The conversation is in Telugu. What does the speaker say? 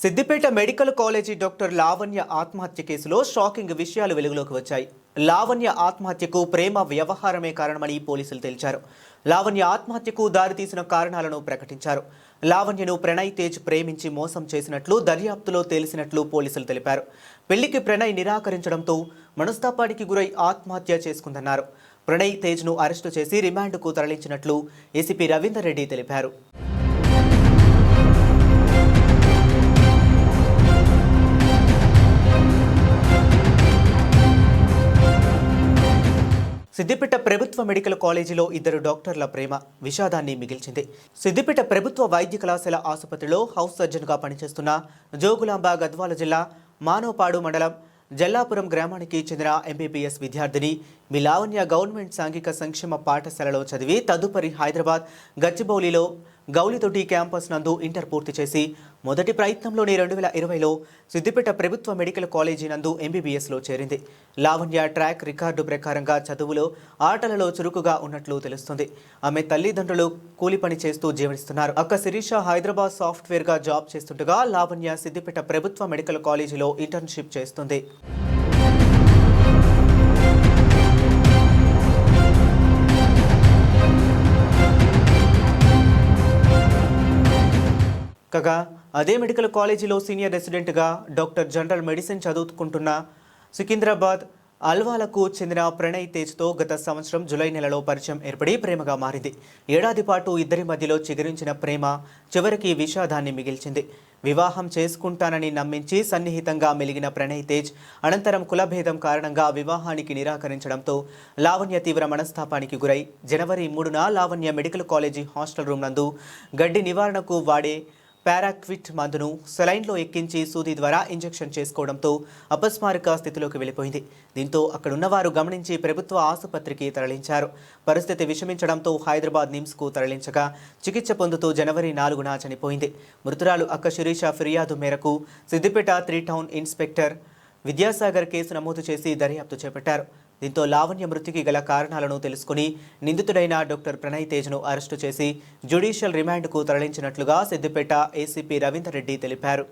Siddipet medical college doctor Lavanya ఆత్మహత్య కేసులో షాకింగ్ విషయాలు వెలుగులోకి వచ్చాయి. లావణ్య ఆత్మహత్యకు ప్రేమ వ్యవహారమే కారణమని పోలీసులు తేల్చారు. లావణ్య ఆత్మహత్యకు దారితీసిన కారణాలను ప్రకటించారు. లావణ్యను ప్రణయ్ తేజ్ ప్రేమించి మోసం చేసినట్లు దర్యాప్తులో తేలిసినట్లు పోలీసులు తెలిపారు. పెళ్లికి ప్రణయ్ నిరాకరించడంతో మనస్తాపానికి గురై ఆత్మహత్య చేసుకుందన్నారు. ప్రణయ్ తేజ్ను అరెస్టు చేసి రిమాండ్కు తరలించినట్లు ఏసీపీ రవీందర్ రెడ్డి తెలిపారు. సిద్దిపేట ప్రభుత్వ మెడికల్ కాలేజీలో ఇద్దరు డాక్టర్ల ప్రేమ విషాదాన్ని మిగిల్చింది. సిద్దిపేట ప్రభుత్వ వైద్య కళాశాల ఆసుపత్రిలో హౌస్ సర్జన్గా పనిచేస్తున్న జోగులాంబ గద్వాల జిల్లా మానవపాడు మండలం జల్లాపురం గ్రామానికి చెందిన ఎంబీబీఎస్ విద్యార్థిని లావణ్య గవర్నమెంట్ సాంఘిక సంక్షేమ పాఠశాలలో చదివి తదుపరి హైదరాబాద్ గచ్చిబౌలిలో గౌలితొట్టి క్యాంపస్ నందు ఇంటర్ పూర్తి చేసి మొదటి ప్రయత్నంలోనే 2020లో సిద్దిపేట ప్రభుత్వ మెడికల్ కాలేజీ నందు ఎంబీబీఎస్లో చేరింది. లావణ్య ట్రాక్ రికార్డు ప్రకారంగా చదువులో ఆటలలో చురుకుగా ఉన్నట్లు తెలుస్తుంది. ఆమె తల్లిదండ్రులు కూలి పని చేస్తూ జీవనిస్తున్నారు. అక్క శిరీష హైదరాబాద్ సాఫ్ట్వేర్గా జాబ్ చేస్తుండగా లావణ్య సిద్దిపేట ప్రభుత్వ మెడికల్ కాలేజీలో ఇంటర్న్షిప్ చేస్తుంది. కాగా అదే మెడికల్ కాలేజీలో సీనియర్ రెసిడెంట్గా డాక్టర్ జనరల్ మెడిసిన్ చదువుకుంటున్న సికింద్రాబాద్ అల్వాలకు చెందిన ప్రణయ్ తేజ్తో గత సంవత్సరం జూలై నెలలో పరిచయం ఏర్పడి ప్రేమగా మారింది. ఏడాది పాటు ఇద్దరి మధ్యలో చిగురించిన ప్రేమ చివరికి విషాదాన్ని మిగిల్చింది. వివాహం చేసుకుంటానని నమ్మించి సన్నిహితంగా మెలిగిన ప్రణయ్ తేజ్ అనంతరం కులభేదం కారణంగా వివాహానికి నిరాకరించడంతో లావణ్య తీవ్ర మనస్తాపానికి గురై జనవరి 3న Lavanya medical college hostel room నందు గడ్డి నివారణకు వాడే పారాక్విట్ మందును సెలైన్లో ఎక్కించి సూది ద్వారా ఇంజెక్షన్ చేసుకోవడంతో అపస్మారక స్థితిలోకి వెళ్ళిపోయింది. దీంతో అక్కడున్నవారు గమనించి ప్రభుత్వ ఆసుపత్రికి తరలించారు. పరిస్థితి విషమించడంతో హైదరాబాద్ నిమ్స్కు తరలించగా చికిత్స పొందుతూ జనవరి 4న చనిపోయింది. మృతురాలు అక్క శిరీష ఫిర్యాదు మేరకు Siddipet 3 town inspector Vidyasagar case నమోదు చేసి దర్యాప్తు చేపట్టారు. దీంతో లావణ్య మృతికి గల కారణాలను తెలుసుకుని నిందితుడైన డాక్టర్ ప్రణయ్ తేజ్ను అరెస్టు చేసి జ్యుడిషియల్ రిమాండ్కు తరలించినట్లుగా సిద్దిపేట ఏసీపీ రవీందర్ రెడ్డి తెలిపారు.